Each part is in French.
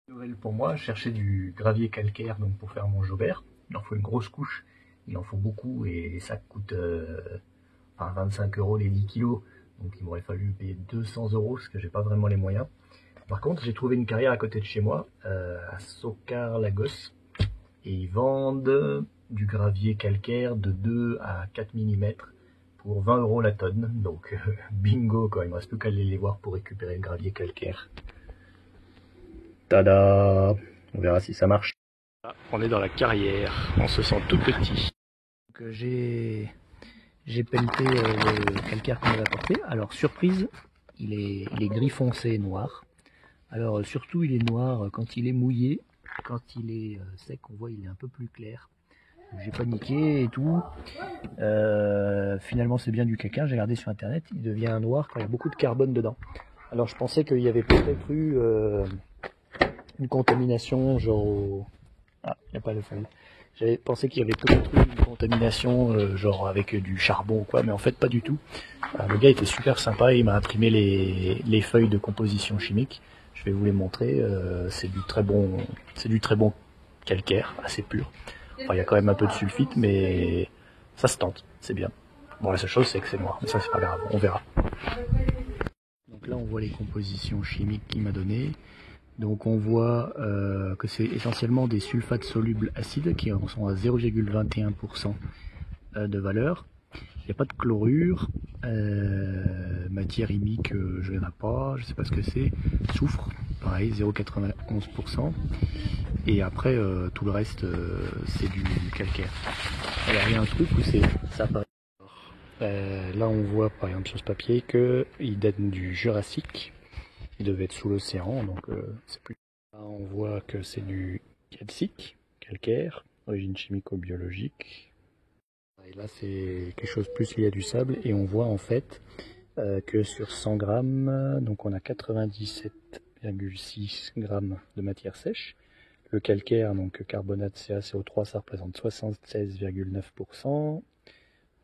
Nouvelle pour moi, je cherchais du gravier calcaire donc pour faire mon jobert. Il en faut une grosse couche, il en faut beaucoup et ça coûte 25 euros les 10 kilos. Donc il m'aurait fallu payer 200 euros parce que j'ai pas vraiment les moyens. Par contre, j'ai trouvé une carrière à côté de chez moi, à Socar-Lagos, et ils vendent du gravier calcaire de 2 à 4 mm pour 20 euros la tonne. Donc bingo quoi, il me reste plus qu'à aller les voir pour récupérer le gravier calcaire. Tada! On verra si ça marche. On est dans la carrière, on se sent tout petit. Donc, j'ai pelleté le calcaire qu'on m'avait apporté. Alors surprise, il est gris foncé noir. Alors surtout il est noir quand il est mouillé. Quand il est sec, on voit il est un peu plus clair. J'ai paniqué et tout. Finalement c'est bien du caca, j'ai regardé sur internet, il devient noir quand il y a beaucoup de carbone dedans. Alors je pensais qu'il y avait peut-être eu une contamination genre ah, il n'y a pas de feuille. J'avais pensé qu'il y avait peut-être eu une contamination genre avec du charbon ou quoi, mais en fait pas du tout. Le gars était super sympa, il m'a imprimé les feuilles de composition chimique. Je vais vous les montrer, c'est du très bon calcaire, assez pur. Enfin il y a quand même un peu de sulfite, mais ça se tente, c'est bien. Bon la seule chose c'est que c'est noir, mais ça c'est pas grave, on verra. Donc là on voit les compositions chimiques qu'il m'a données. Donc on voit que c'est essentiellement des sulfates solubles acides qui en sont à 0,21% de valeur. Il n'y a pas de chlorure, matière imique, je ne verrai pas, je ne sais pas ce que c'est. Soufre, pareil, 0,91%. Et après, tout le reste, c'est du calcaire. Alors il y a un truc où ça apparaît. Là on voit par exemple sur ce papier qu'il date du Jurassique. Il devait être sous l'océan, donc c'est plus. Là, on voit que c'est du calcique, calcaire, origine chimico-biologique. Et là, c'est quelque chose plus lié à du sable, et on voit en fait que sur 100 grammes, donc on a 97,6 grammes de matière sèche. Le calcaire, donc carbonate CaCO3, ça représente 76,9%,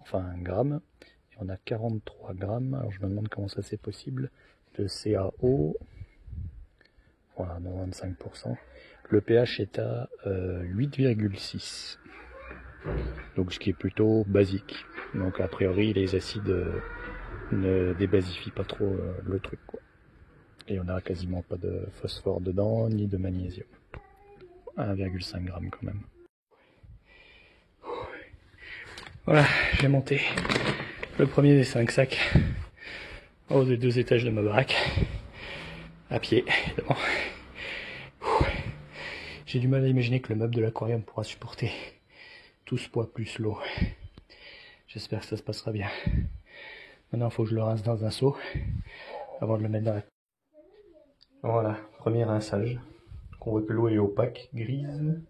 enfin 1 gramme. Et on a 43 grammes, alors je me demande comment ça c'est possible, de CaO. Voilà, 95%. Le pH est à 8,6. Donc ce qui est plutôt basique. Donc a priori les acides ne débasifient pas trop le truc quoi. Et on n'a quasiment pas de phosphore dedans, ni de magnésium. 1,5 g quand même. Voilà, j'ai monté le premier des 5 sacs aux 2 étages de ma baraque. À pied, évidemment. J'ai du mal à imaginer que le meuble de l'aquarium pourra supporter tout ce poids plus l'eau. J'espère que ça se passera bien. Maintenant, il faut que je le rince dans un seau avant de le mettre dans la... Voilà, premier rinçage. On voit que l'eau est opaque, grise.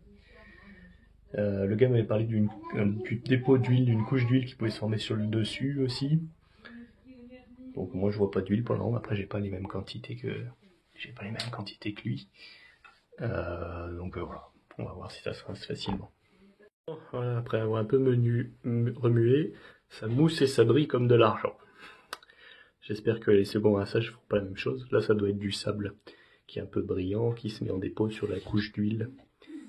Le gars m'avait parlé du dépôt d'huile, d'une couche d'huile qui pouvait se former sur le dessus aussi. Donc moi je vois pas d'huile pour le moment. Après j'ai pas les mêmes quantités que lui. Donc voilà, on va voir si ça se rince facilement. Voilà, après avoir un peu remué, ça mousse et ça brille comme de l'argent. J'espère que les seconds rinçages ne feront pas la même chose. Là, ça doit être du sable qui est un peu brillant, qui se met en dépôt sur la couche d'huile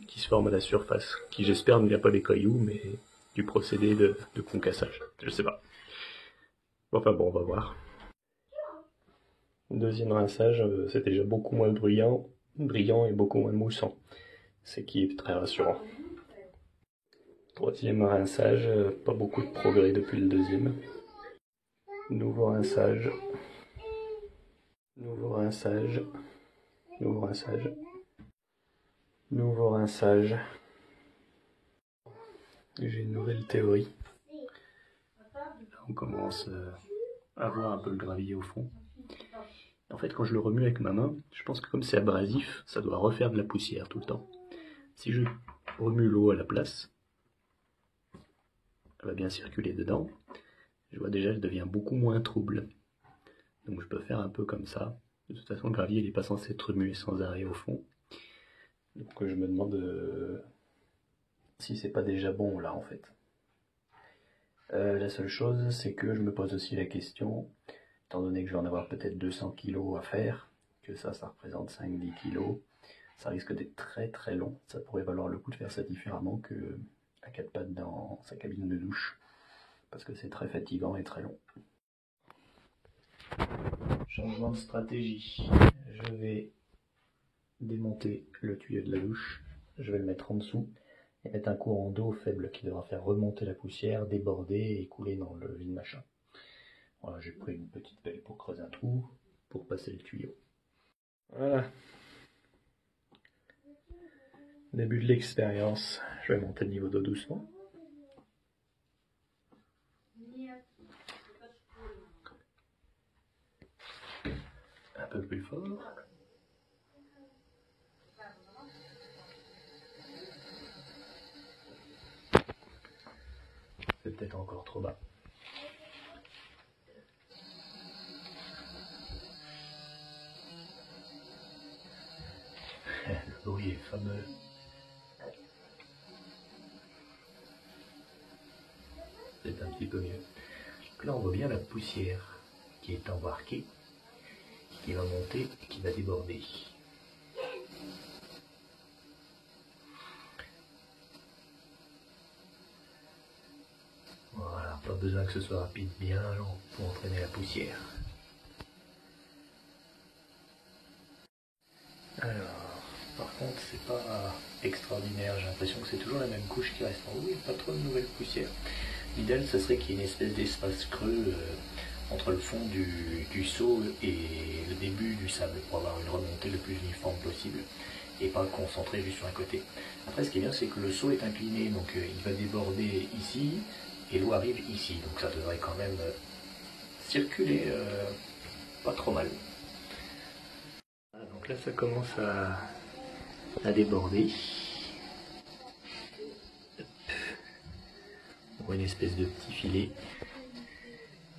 qui se forme à la surface, qui j'espère ne vient pas des cailloux, mais du procédé de concassage. Je sais pas. Enfin bon, on va voir. Deuxième rinçage, c'est déjà beaucoup moins brillant et beaucoup moins moussant. Ce qui est très rassurant. Troisième rinçage, pas beaucoup de progrès depuis le deuxième. Nouveau rinçage. Nouveau rinçage. Nouveau rinçage. Nouveau rinçage. J'ai une nouvelle théorie. Là, on commence à voir un peu le gravier au fond. En fait, quand je le remue avec ma main, je pense que comme c'est abrasif, ça doit refaire de la poussière tout le temps. Si je remue l'eau à la place, elle va bien circuler dedans. Je vois déjà, elle devient beaucoup moins trouble. Donc je peux faire un peu comme ça. De toute façon, le gravier, il n'est pas censé être remué sans arrêt au fond. Donc je me demande si c'est pas déjà bon là en fait. La seule chose, c'est que je me pose aussi la question, étant donné que je vais en avoir peut-être 200 kg à faire, que ça représente 5-10 kg, ça risque d'être très très long. Ça pourrait valoir le coup de faire ça différemment que à 4 pattes dans sa cabine de douche, parce que c'est très fatigant et très long. Changement de stratégie. Je vais démonter le tuyau de la douche, je vais le mettre en dessous et mettre un courant d'eau faible qui devra faire remonter la poussière, déborder et couler dans le vide machin. Voilà, j'ai pris une petite pelle pour creuser un trou, pour passer le tuyau. Voilà. Début de l'expérience. Je vais monter le niveau d'eau doucement. Un peu plus fort. C'est peut-être encore trop bas. Le bruit est fameux. C'est un petit peu mieux. Donc là on voit bien la poussière qui est embarquée, qui va monter et qui va déborder. Voilà, pas besoin que ce soit rapide, bien lent pour entraîner la poussière. Alors, par contre c'est pas extraordinaire, j'ai l'impression que c'est toujours la même couche qui reste en haut, pas trop de nouvelles poussières. L'idéal, ça serait qu'il y ait une espèce d'espace creux entre le fond du seau et le début du sable pour avoir une remontée le plus uniforme possible et pas concentré juste sur un côté. Après, ce qui est bien, c'est que le seau est incliné, donc il va déborder ici et l'eau arrive ici, donc ça devrait quand même circuler pas trop mal. Donc là, ça commence à déborder. On voit une espèce de petit filet.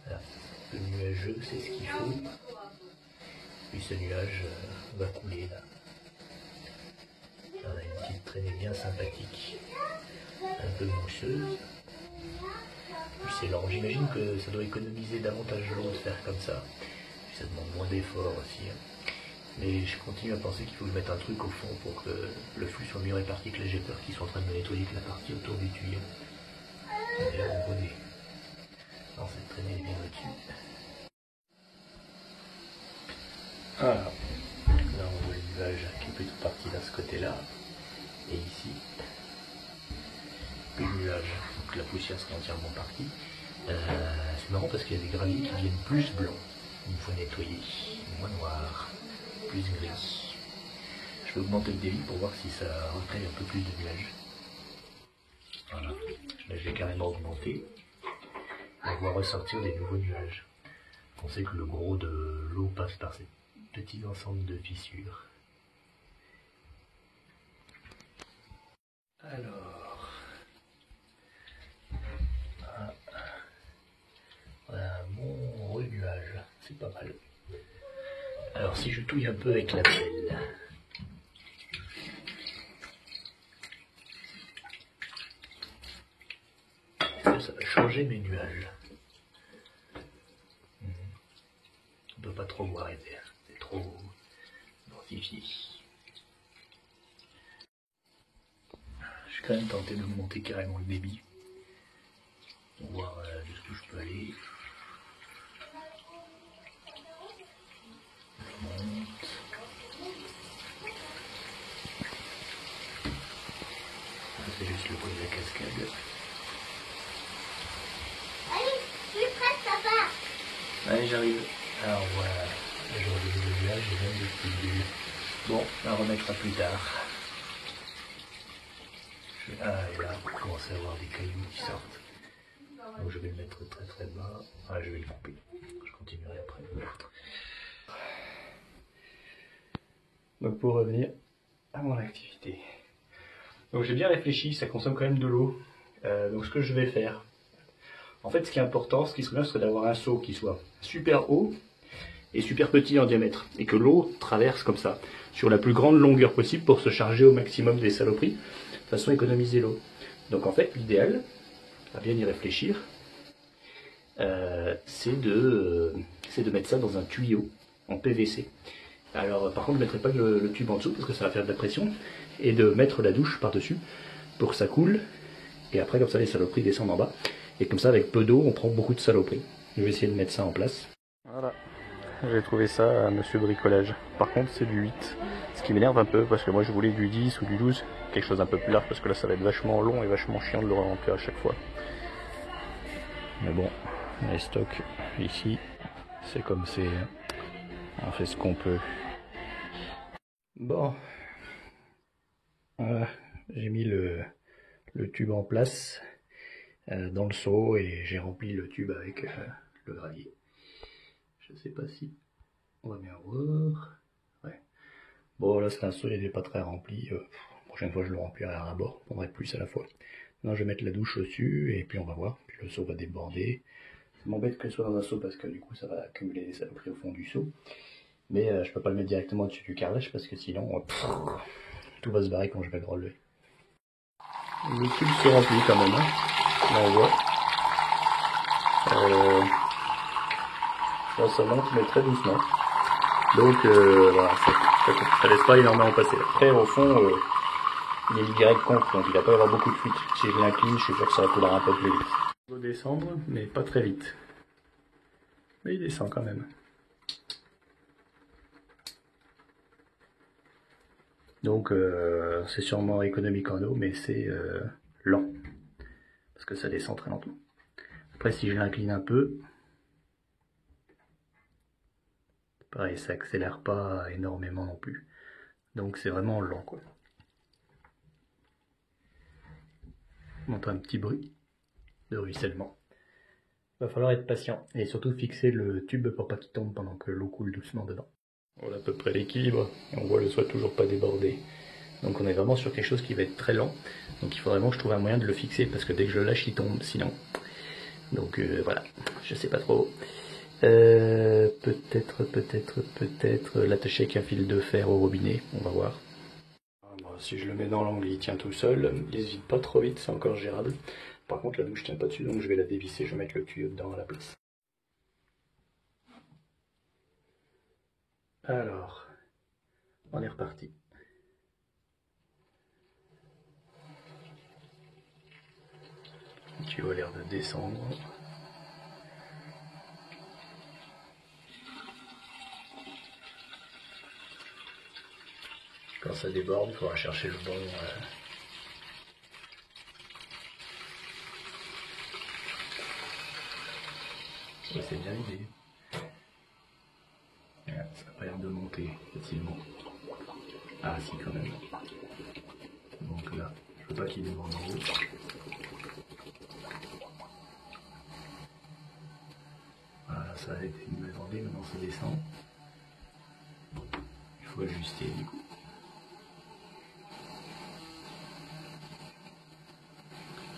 Voilà. Le nuageux, c'est ce qu'il faut. Puis ce nuage va couler là. On a une petite traînée bien sympathique, un peu mousseuse. Puis c'est lent. J'imagine que ça doit économiser davantage l'eau de faire comme ça. Puis ça demande moins d'efforts aussi. Mais je continue à penser qu'il faut que je mette un truc au fond pour que le flux soit mieux réparti, que là j'ai peur qu'ils soient en train de me nettoyer que la partie autour du tuyau. D'ailleurs, on voit des... Non, cette traînée est bien au-dessus. Voilà. Là, on voit le nuage qui est plutôt parti de ce côté-là. Et ici, plus de nuage. Donc la poussière sera entièrement partie. C'est marrant parce qu'il y a des graviers qui deviennent plus blancs. Il faut nettoyer. Moins noir, plus gris. Je vais augmenter le débit pour voir si ça recueille un peu plus de nuages. Voilà. Là, je vais carrément augmenter. On va ressortir des nouveaux nuages. On sait que le gros de l'eau passe par ces petits ensembles de fissures. Alors, voilà un bon renuage, c'est pas mal. Alors si je touille un peu avec la pelle, ça va changer mes nuages. On ne peut pas trop voir les verts, c'est trop densifié. Je vais quand même tenter de monter carrément le débit pour voir jusqu'où je peux aller. Je monte. C'est juste le bruit de la cascade. Allez, je suis prête, papa. Allez, j'arrive. Alors voilà, je reviens le nuage et même des petites bulles. Bon, on remettra plus tard. Ah, et là, on commence à avoir des cailloux qui sortent. Donc je vais le mettre très très bas. Ah, je vais le couper. Je continuerai après. Donc pour revenir à mon activité. Donc j'ai bien réfléchi, ça consomme quand même de l'eau. Donc ce que je vais faire, en fait ce qui est important, ce qui serait bien, serait d'avoir un seau qui soit super haut et super petit en diamètre. Et que l'eau traverse comme ça, sur la plus grande longueur possible pour se charger au maximum des saloperies, de façon à économiser l'eau. Donc en fait l'idéal, à bien y réfléchir, c'est de mettre ça dans un tuyau en PVC. Alors par contre je ne mettrai pas le tube en dessous parce que ça va faire de la pression, et de mettre la douche par-dessus pour que ça coule, et après comme ça les saloperies descendent en bas, et comme ça avec peu d'eau on prend beaucoup de saloperies. Je vais essayer de mettre ça en place. Voilà, j'ai trouvé ça à Monsieur Bricolage. Par contre c'est du 8, ce qui m'énerve un peu parce que moi je voulais du 10 ou du 12, quelque chose un peu plus large parce que là ça va être vachement long et vachement chiant de le remplir à chaque fois. Mais bon, les stocks ici, c'est comme c'est, on fait ce qu'on peut. Bon, voilà, j'ai mis le tube en place dans le seau et j'ai rempli le tube avec le gravier. Je sais pas si on va bien voir. Ouais. Bon là c'est un seau, il n'est pas très rempli. Prochaine fois je le remplirai à bord, je prendrai plus à la fois. Maintenant je vais mettre la douche au-dessus et puis on va voir. Puis le seau va déborder. Ça m'embête que ce soit dans un seau parce que du coup ça va accumuler des saloperies au fond du seau. Mais je peux pas le mettre directement au-dessus du carrelage parce que sinon tout va se barrer quand je vais le relever. Le tube se remplit quand même, hein. Là on voit. Là ça monte mais très doucement. Donc voilà, ça laisse pas énormément passer. Après au fond, il est Y contre, donc il va pas y avoir beaucoup de fuite. Si je l'incline, je suis sûr que ça va couler un peu plus vite. Il faut descendre, mais pas très vite. Mais il descend quand même. Donc c'est sûrement économique en eau, mais c'est lent. Parce que ça descend très lentement. Après si je l'incline un peu, pareil, ça accélère pas énormément non plus. Donc c'est vraiment lent quoi. On entend un petit bruit de ruissellement. Il va falloir être patient et surtout fixer le tube pour pas qu'il tombe pendant que l'eau coule doucement dedans. Voilà à peu près l'équilibre et on voit le soie toujours pas débordé. Donc on est vraiment sur quelque chose qui va être très lent. Donc il faut vraiment que je trouve un moyen de le fixer parce que dès que je le lâche il tombe sinon. Donc voilà, je sais pas trop. Peut-être l'attacher avec un fil de fer au robinet, on va voir. Bon, si je le mets dans l'angle, il tient tout seul, il se vide pas trop vite, c'est encore gérable. Par contre la douche tient pas dessus, donc je vais la dévisser, je vais mettre le tuyau dedans à la place. Alors, on est reparti. Le tuyau a l'air de descendre. Quand ça déborde, il faudra chercher le bon. Ouais, c'est bien l'idée. Ça n'a pas l'air de monter facilement. Ah si quand même. Donc là, je veux pas qu'il déborde en haut. Voilà, ça a été débordé, maintenant ça descend. Il faut ajuster du coup.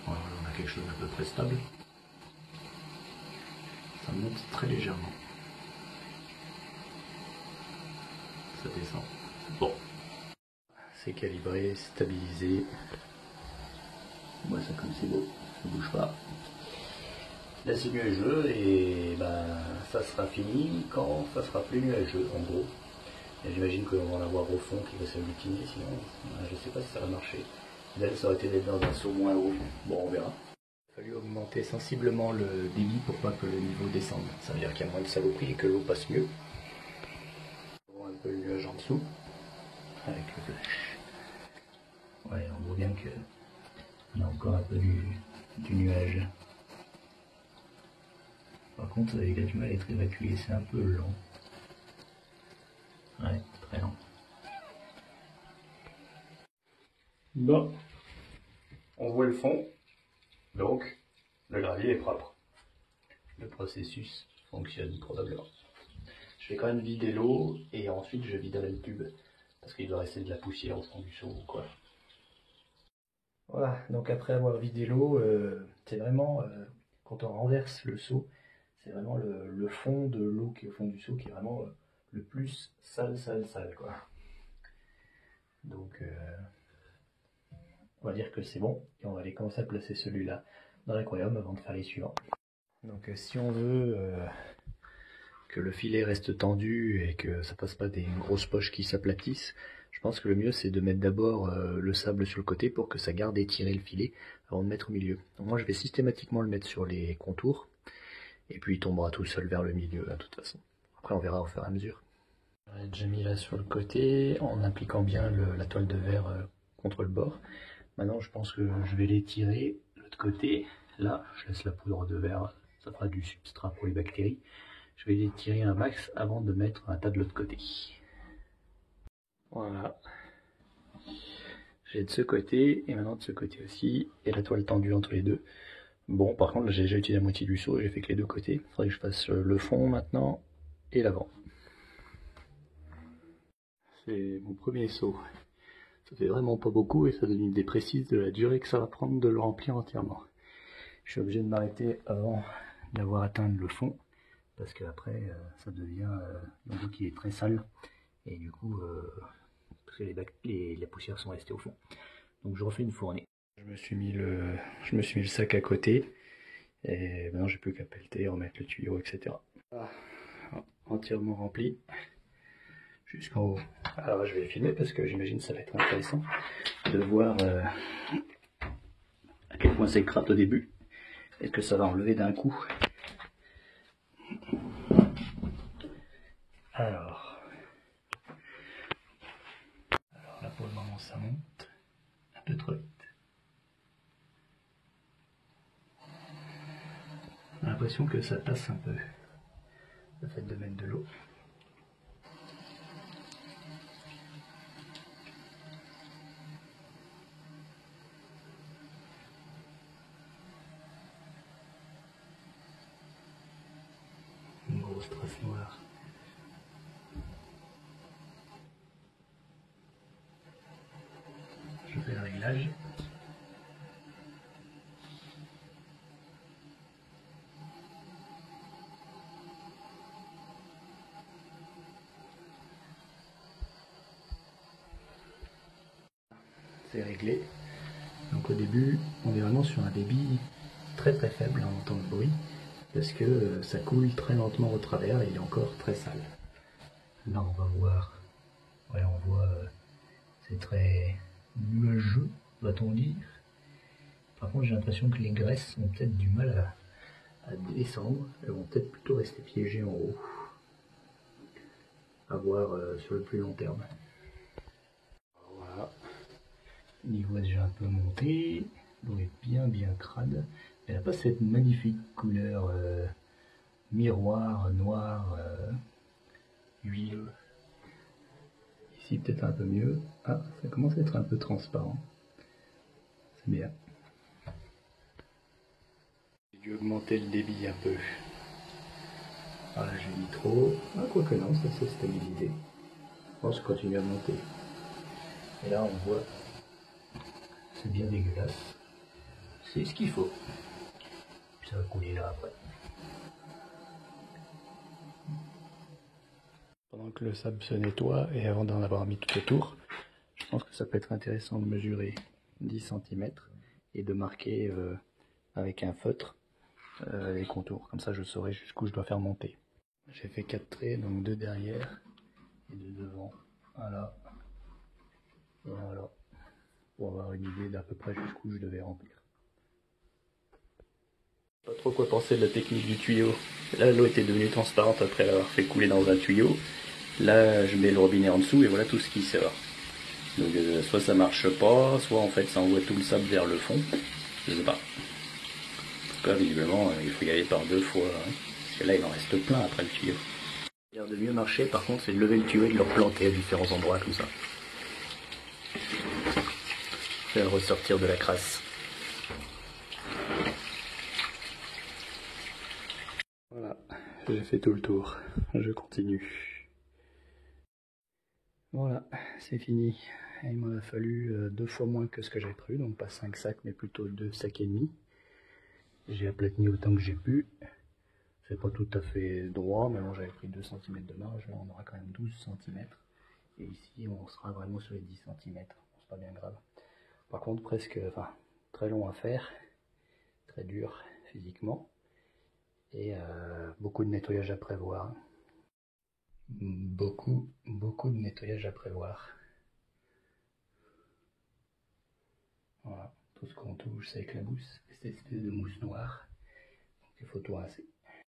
Voilà, on a quelque chose d'à peu près stable. Ça monte très légèrement. Ça descend. Bon. C'est calibré, stabilisé. Moi ça comme c'est beau, ça bouge pas. Là c'est nuageux et ben ça sera fini quand ça sera plus nuageux en gros. Et j'imagine qu'on va en avoir au fond qui va s'agglutiner, sinon je sais pas si ça va marcher. L'idéal ça aurait été d'être dans un seau moins haut. Bon on verra. Il a fallu augmenter sensiblement le débit pour pas que le niveau descende. Ça veut dire qu'il y a moins de saloperie et que l'eau passe mieux. On voit un peu le nuage en dessous avec le flash. Ouais, on voit bien que il y a encore un peu du nuage. Par contre, il a du mal à être évacué, c'est un peu lent. Ouais, très lent. Bon, on voit le fond, donc le gravier est propre. Le processus fonctionne probablement. Je vais quand même vider l'eau et ensuite je viderai le tube parce qu'il doit rester de la poussière au fond du seau ou quoi. Voilà, donc après avoir vidé l'eau, c'est vraiment, quand on renverse le seau, c'est vraiment le fond de l'eau qui est au fond du seau qui est vraiment le plus sale quoi. Donc on va dire que c'est bon et on va aller commencer à placer celui-là dans l'aquarium avant de faire les suivants. Donc si on veut que le filet reste tendu et que ça passe pas des grosses poches qui s'aplatissent, je pense que le mieux c'est de mettre d'abord le sable sur le côté pour que ça garde étiré le filet avant de mettre au milieu. Donc moi je vais systématiquement le mettre sur les contours et puis il tombera tout seul vers le milieu de toute façon. Après on verra au fur et à mesure. J'ai déjà mis là sur le côté en appliquant bien la toile de verre contre le bord. Maintenant je pense que je vais l'étirer de l'autre côté. Là je laisse la poudre de verre, ça fera du substrat pour les bactéries. Je vais l'étirer un max avant de mettre un tas de l'autre côté. Voilà. J'ai de ce côté et maintenant de ce côté aussi. Et la toile tendue entre les deux. Bon, par contre, j'ai déjà utilisé la moitié du seau. J'ai fait que les deux côtés. Il faudrait que je fasse le fond maintenant et l'avant. C'est mon premier seau. Ça fait vraiment pas beaucoup et ça donne une idée précise de la durée que ça va prendre de le remplir entièrement. Je suis obligé de m'arrêter avant d'avoir atteint le fond. Parce qu'après, ça devient un goût qui est très sale. Et du coup, parce que les poussières sont restées au fond. Donc je refais une fournée. Je me suis mis le sac à côté. Et maintenant j'ai plus qu'à pelleter, remettre le tuyau, etc. Ah, entièrement rempli. Jusqu'en haut. Alors je vais filmer parce que j'imagine que ça va être intéressant de voir à quel point ça écrate au début. Est-ce que ça va enlever d'un coup? Alors là pour le moment ça monte un peu trop vite. J'ai l'impression que ça tasse un peu le fait de mettre de l'eau. Une grosse trace noire. Je fais le réglage. C'est réglé. Donc au début, on est vraiment sur un débit très faible, on entend le bruit, parce que ça coule très lentement au travers et il est encore très sale. Là on va voir, ouais on voit, c'est très nuageux, va-t-on dire. Par contre j'ai l'impression que les graisses ont peut-être du mal à descendre, elles vont peut-être plutôt rester piégées en haut. À voir sur le plus long terme. Voilà. Le niveau est déjà un peu monté, l'eau est bien crade. Elle n'a pas cette magnifique couleur miroir, noir, huileux. Ici peut-être un peu mieux. Ah, ça commence à être un peu transparent. C'est bien. J'ai dû augmenter le débit un peu. Voilà, j'ai mis trop. Ah, quoique non, ça s'est stabilisé. Bon, je continue à monter. Et là, on voit, c'est bien dégueulasse. C'est ce qu'il faut. Puis ça va couler là après. Pendant que le sable se nettoie et avant d'en avoir mis tout autour, je pense que ça peut être intéressant de mesurer 10 cm et de marquer avec un feutre les contours. Comme ça, je saurai jusqu'où je dois faire monter. J'ai fait 4 traits, donc 2 derrière et 2 devant. Voilà. Voilà. Pour avoir une idée d'à peu près jusqu'où je devais remplir. Pas trop quoi penser de la technique du tuyau. Là, l'eau était devenue transparente après l'avoir fait couler dans un tuyau. Là, je mets le robinet en dessous et voilà tout ce qui sort. Donc, soit ça marche pas, soit en fait ça envoie tout le sable vers le fond. Je sais pas. En tout cas, visiblement, il faut y aller par 2 fois. Hein, parce que là, il en reste plein après le tuyau. Ce qui a l'air de mieux marcher, par contre, c'est de lever le tuyau et de le replanter à différents endroits comme ça. Faire ressortir de la crasse. Voilà, j'ai fait tout le tour. Je continue. Voilà, c'est fini. Il m'en a fallu 2 fois moins que ce que j'avais prévu, donc pas 5 sacs, mais plutôt 2 sacs et demi. J'ai aplatini autant que j'ai pu. C'est pas tout à fait droit, mais bon, j'avais pris 2 cm de marge, là on aura quand même 12 cm. Et ici, on sera vraiment sur les 10 cm. C'est pas bien grave. Par contre, très long à faire, très dur physiquement, et beaucoup de nettoyage à prévoir. Beaucoup de nettoyage à prévoir. Voilà, tout ce qu'on touche, ça éclabousse, cette espèce de mousse noire. Donc il faut tout rincer.